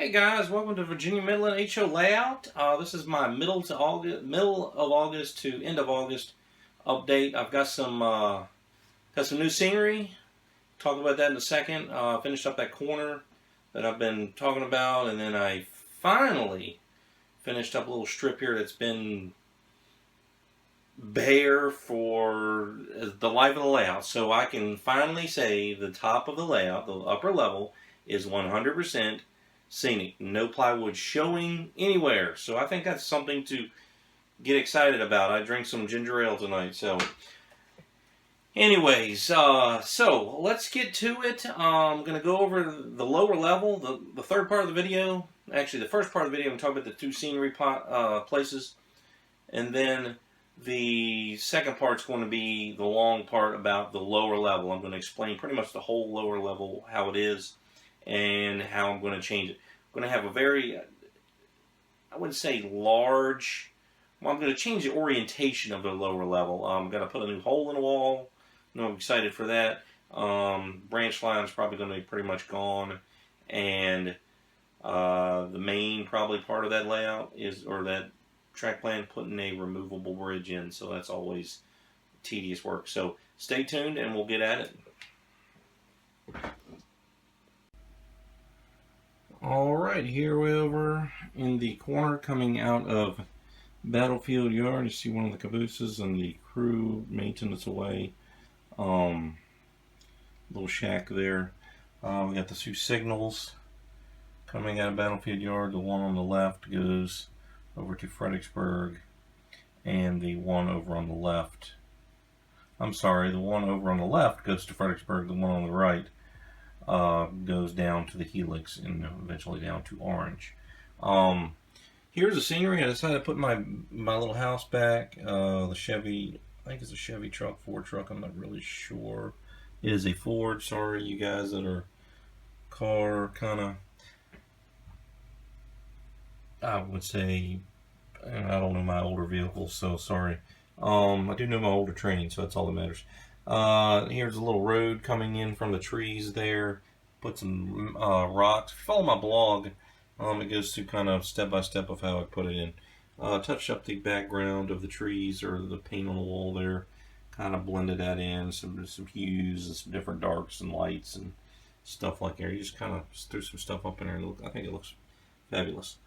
Hey guys, welcome to Virginia Midland HO layout. This is my middle of August to end of August update. I've got some new scenery. Talk about that in a second. Finished up that corner that I've been talking about, and then I finally finished up a little strip here that's been bare for the life of the layout. So I can finally say the top of the layout, the upper level, is 100% scenic. No plywood showing anywhere. So I think that's something to get excited about. I drank some ginger ale tonight. So anyways, so let's get to it. I'm going to go over the lower level, the third part of the video. Actually, the first part of the video, I'm talking about the two scenery places. And then the second part's going to be the long part about the lower level. I'm going to explain pretty much the whole lower level, how it is, and how I'm going to change it. I'm going to have a very, I wouldn't say large, well, I'm going to change the orientation of the lower level. I'm going to put a new hole in the wall. I'm excited for that. Branch line's probably going to be pretty much gone. And the main probably part of that layout is, or that track plan, putting a removable bridge in. So that's always tedious work. So stay tuned and we'll get at it. Alright, here we're over in the corner coming out of Battlefield Yard. You see one of the cabooses and the crew maintenance away. Little shack there. We got the two signals coming out of Battlefield Yard. The one on the left goes over to Fredericksburg, and the one over on the left, I'm sorry, the one over on the left goes to Fredericksburg. The one on the right goes down to the Helix and eventually down to Orange. Here's the scenery. I decided to put my little house back. The Chevy, I think it's a Chevy truck, Ford truck, I'm not really sure. It is a Ford. Sorry, you guys that are car kind of, I would say, I don't know my older vehicles, so sorry. I do know my older train, so that's all that matters. Here's a little road coming in from the trees there. Put some rocks. If you follow my blog, it goes through kind of step by step of how I put it in. Touched up the background of the trees or the paint on the wall there. Kind of blended that in, some hues and some different darks and lights and stuff like that. You just kind of threw some stuff up in there, and I think it looks fabulous.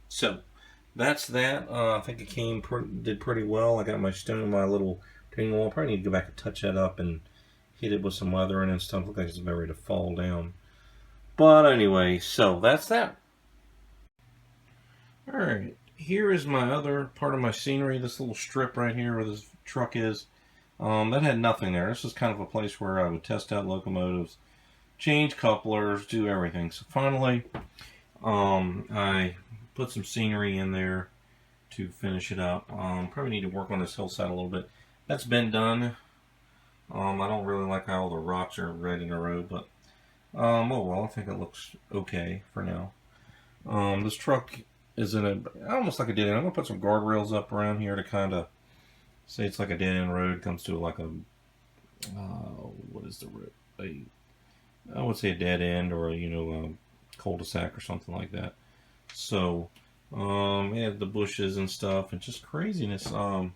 So that's that. I think it did pretty well. I got my little retaining wall. Probably need to go back and touch that up and hit it with some weathering and stuff. Looks like it's about ready to fall down. But anyway, so that's that. Alright, here is my other part of my scenery. This little strip right here where this truck is. That had nothing there. This is kind of a place where I would test out locomotives, change couplers, do everything. So finally, I put some scenery in there to finish it up. Probably need to work on this hillside a little bit. That's been done. I don't really like how all the rocks are right in a row, but oh well, I think it looks okay for now. This truck is in almost like a dead end. I'm gonna put some guardrails up around here to kind of say it's like a dead end road. Comes to like a what is the road? I would say a dead end, or a cul-de-sac or something like that. So we had the bushes and stuff and just craziness. I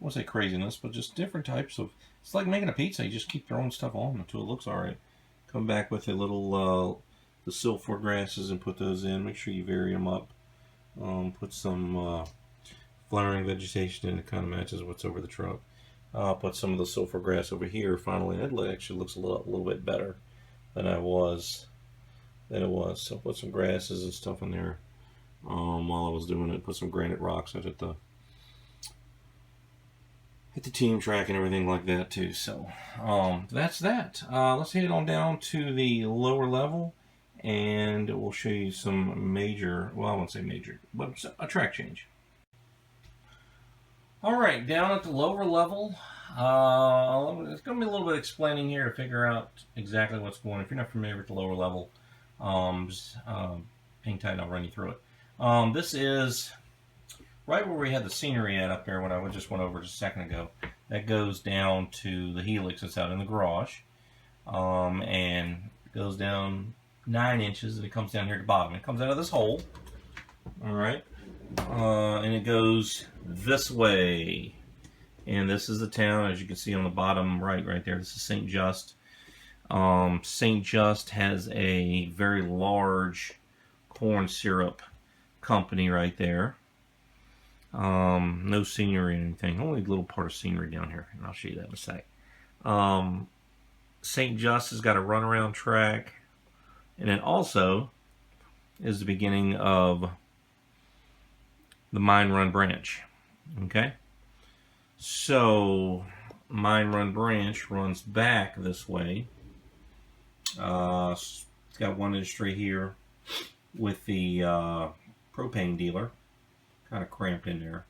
won't say craziness, but just different types of, it's like making a pizza. You just keep throwing stuff on until it looks alright. Come back with a little the sulfur grasses and put those in. Make sure you vary them up. Put some flowering vegetation in. It kind of matches what's over the truck. Put some of the sulfur grass over here finally, and it actually looks a little bit better than it was. So put some grasses and stuff in there while I was doing it. Put some granite rocks out at the team track and everything like that too. So that's that. Let's head on down to the lower level and we'll show you some major, well, I won't say major, but a track change. Alright, down at the lower level, it's going to be a little bit explaining here to figure out exactly what's going on. If you're not familiar with the lower level, just hang tight and I'll run you through it. This is right where we had the scenery at up there when I just went over just a second ago. That goes down to the Helix that's out in the garage. And goes down 9 inches, and it comes down here at the bottom. It comes out of this hole, all right, and it goes this way. And this is the town, as you can see on the bottom right there. This is St. Just. St. Just has a very large corn syrup company right there. No scenery or anything. Only a little part of scenery down here, and I'll show you that in a sec. St. Just has got a runaround track, and it also is the beginning of the Mine Run branch. Okay, so Mine Run branch runs back this way. It's got one industry here with the propane dealer, kind of cramped in there.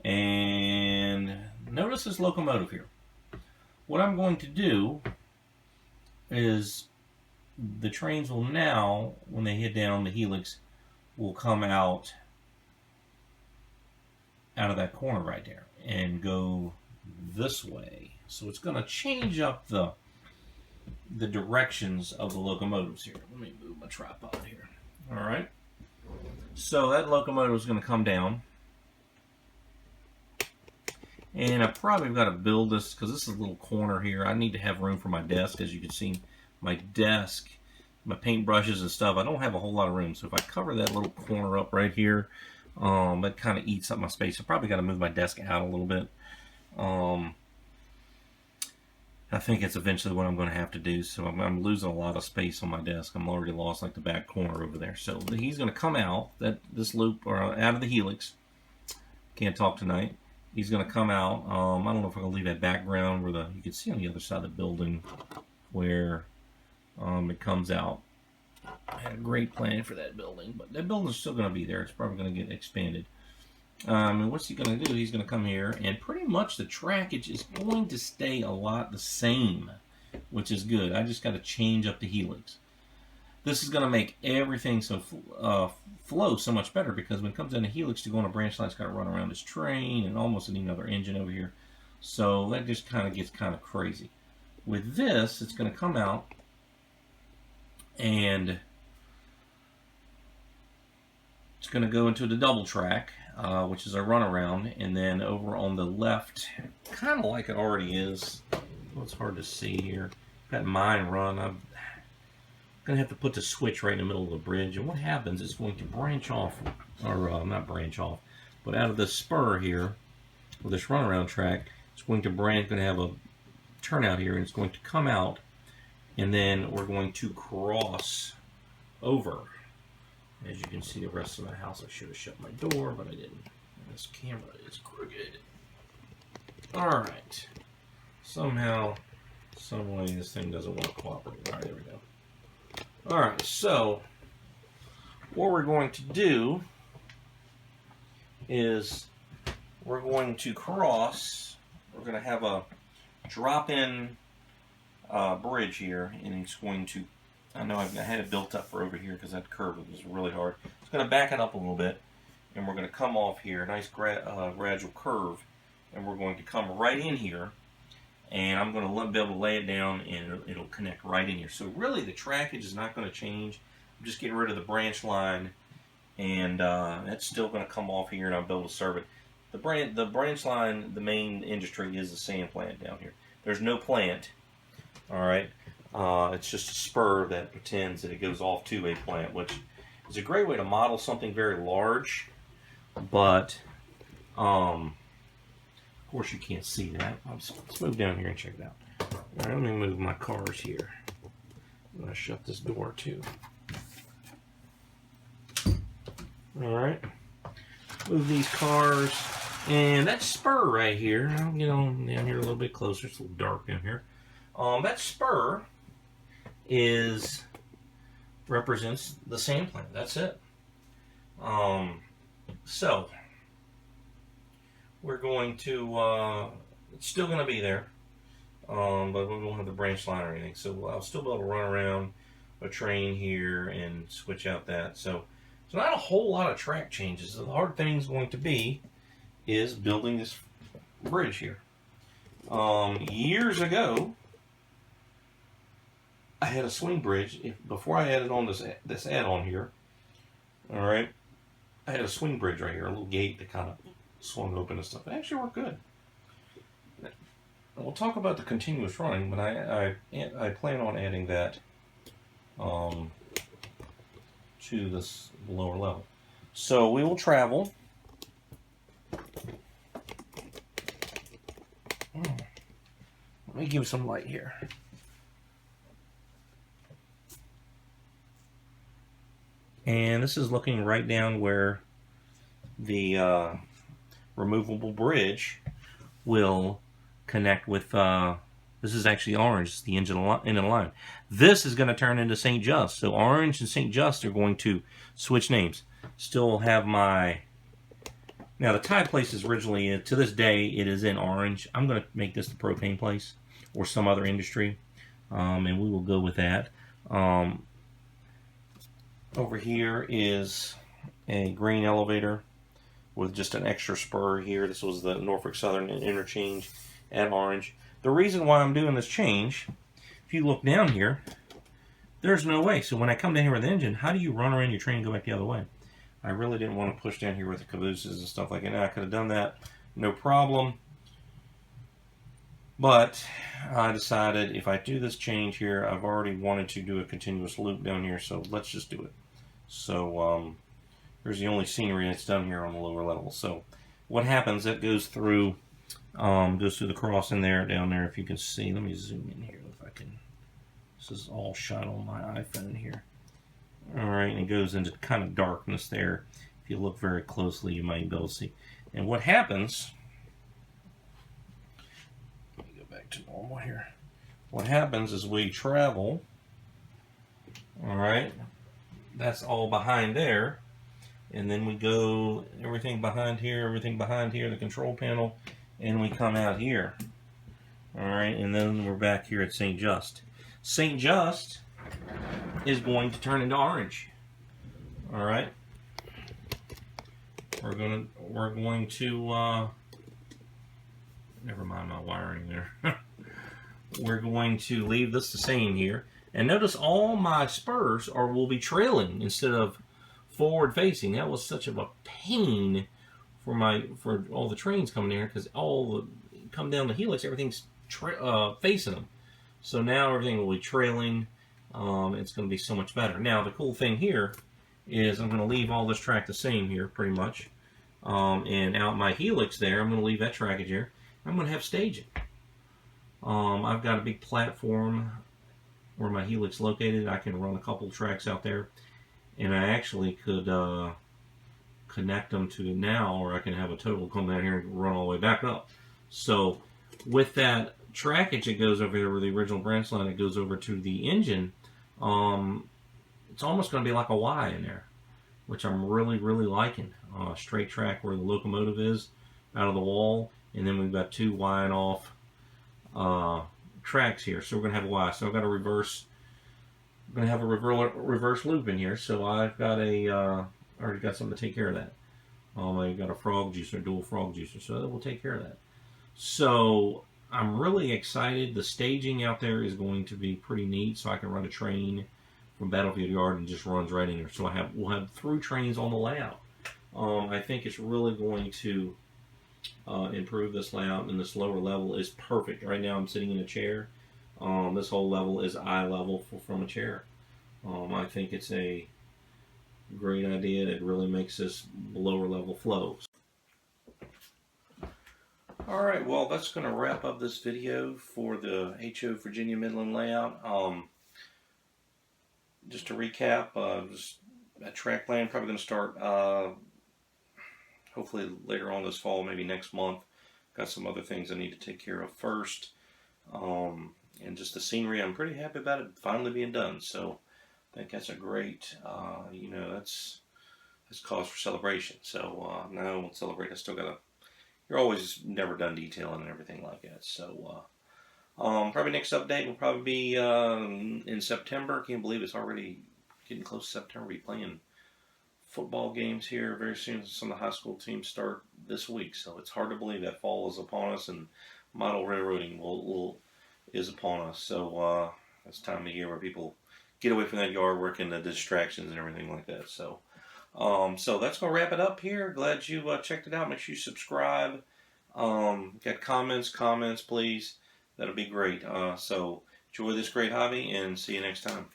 And notice this locomotive here. What I'm going to do is the trains will now, when they head down the helix, will come out of that corner right there and go this way. So it's going to change up the directions of the locomotives here. Let me move my tripod here. All right. So that locomotive is going to come down. And I probably got to build this because this is a little corner here. I need to have room for my desk. As you can see, my desk, my paintbrushes and stuff, I don't have a whole lot of room. So if I cover that little corner up right here, that kind of eats up my space. I probably got to move my desk out a little bit. I think it's eventually what I'm going to have to do. So I'm losing a lot of space on my desk. I'm already lost like the back corner over there. So he's going to come out this loop or out of the helix. Can't talk tonight. He's going to come out. I don't know if I'm going to leave that background where you can see on the other side of the building where it comes out. I had a great plan for that building, but that building's still going to be there. It's probably going to get expanded. And what's he going to do? He's going to come here, and pretty much the trackage is going to stay a lot the same, which is good. I just got to change up the helix. This is going to make everything flow so much better, because when it comes down to helix to go on a branch line, it's got to run around this train and almost need another engine over here. So that just kind of gets kind of crazy. With this, it's going to come out and it's going to go into the double track, which is a runaround, and then over on the left, kind of like it already is. Well, it's hard to see here. Got Mine Run. I'm going to have to put the switch right in the middle of the bridge, and what happens is going to branch off, or not branch off, but out of this spur here, with this runaround track, it's going to branch, going to have a turnout here, and it's going to come out, and then we're going to cross over. As you can see, the rest of my house, I should have shut my door, but I didn't. This camera is crooked. Alright. Somehow, some way, this thing doesn't want to cooperate. Alright, there we go. Alright, so what we're going to do is we're going to cross. We're going to have a drop-in bridge here, and it's going to, I know I had it built up for over here because that curve was really hard. It's going to back it up a little bit, and we're going to come off here, nice gradual curve, and we're going to come right in here, and I'm going to be able to lay it down, and it'll connect right in here. So really the trackage is not going to change. I'm just getting rid of the branch line, and that's still going to come off here, and I'll be able to serve it. The branch line, the main industry is the sand plant down here. There's no plant, all right. It's just a spur that pretends that it goes off to a plant, which is a great way to model something very large, but of course you can't see that. Let's move down here and check it out. All right, let me move my cars here. I'm going to shut this door too. All right, move these cars, and that spur right here, I'll get on down here a little bit closer. It's a little dark down here. That spur represents the sand plant. That's it. So we're going to, it's still going to be there, but we won't have the branch line or anything. So I'll still be able to run around a train here and switch out that. So not a whole lot of track changes. The hard thing is going to be is building this bridge here. Years ago, I had a swing bridge. Before I added on this add-on here, all right, I had a swing bridge right here, a little gate that kind of swung open and stuff. It actually worked good. We'll talk about the continuous running, but I plan on adding that um, to this lower level. So we will travel. Let me give you some light here. And this is looking right down where the removable bridge will connect with, this is actually Orange, it's the engine line. This is going to turn into St. Just. So Orange and St. Just are going to switch names. Still have my, now the Tide place is originally, to this day, it is in Orange. I'm going to make this the propane place or some other industry. And we will go with that. Over here is a grain elevator with just an extra spur here. This was the Norfolk Southern interchange at Orange. The reason why I'm doing this change, if you look down here, there's no way. So when I come down here with the engine, how do you run around your train and go back the other way? I really didn't want to push down here with the cabooses and stuff like that. Now, I could have done that, no problem. But I decided if I do this change here, I've already wanted to do a continuous loop down here, so let's just do it. So there's the only scenery that's done here on the lower level. So what happens, that goes through the cross in there, down there, if you can see. Let me zoom in here if I can. This is all shot on my iPhone here. Alright, and it goes into kind of darkness there. If you look very closely, you might be able to see. And what happens, let me go back to normal here. What happens is we travel, alright, that's all behind there, and then we go everything behind here, the control panel, and we come out here. Alright, and then we're back here at St. Just. St. Just is going to turn into Orange. Alright. We're going to never mind my wiring there. We're going to leave this the same here. And notice all my spurs will be trailing instead of forward facing. That was such of a pain for all the trains coming in here, because come down the helix, everything's facing them. So now everything will be trailing. It's going to be so much better. Now the cool thing here is I'm going to leave all this track the same here, pretty much. And out my helix there, I'm going to leave that trackage here. I'm going to have staging. I've got a big platform where my helix located. I can run a couple tracks out there, and I actually could connect them to it now, or I can have a total come down here and run all the way back up. So with that trackage that goes over there with the original branch line that goes over to the engine, it's almost going to be like a Y in there, which I'm really liking. Straight track where the locomotive is out of the wall, and then we've got two Y off tracks here. So we're going to have a Y. So I've got a reverse. I'm going to have a reverse loop in here. So I've got already got something to take care of that. I've got a frog juicer, dual frog juicer, so that will take care of that. So I'm really excited. The staging out there is going to be pretty neat, so I can run a train from Battlefield Yard and just runs right in there. So we'll have through trains on the layout. I think it's really going to improve this layout, and this lower level is perfect. Right now I'm sitting in a chair. This whole level is eye level from a chair. I think it's a great idea. It really makes this lower level flow. Alright, well, that's going to wrap up this video for the HO Virginia Midland layout. Just to recap, that track plan probably going to start hopefully later on this fall, maybe next month. Got some other things I need to take care of first. And just the scenery, I'm pretty happy about it finally being done. So I think that's a great, that's cause for celebration. So now I won't celebrate. I still got to, you're always never done detailing and everything like that. So probably next update will probably be in September. Can't believe it's already getting close to September. We'll be playing football games here very soon. Some of the high school teams start this week, so it's hard to believe that fall is upon us and model railroading is upon us. So It's time of year where people get away from that yard work and the distractions and everything like that. So that's gonna wrap it up here. Glad you checked it out. Make sure you subscribe. Got comments, please. That'll be great. So enjoy this great hobby and see you next time.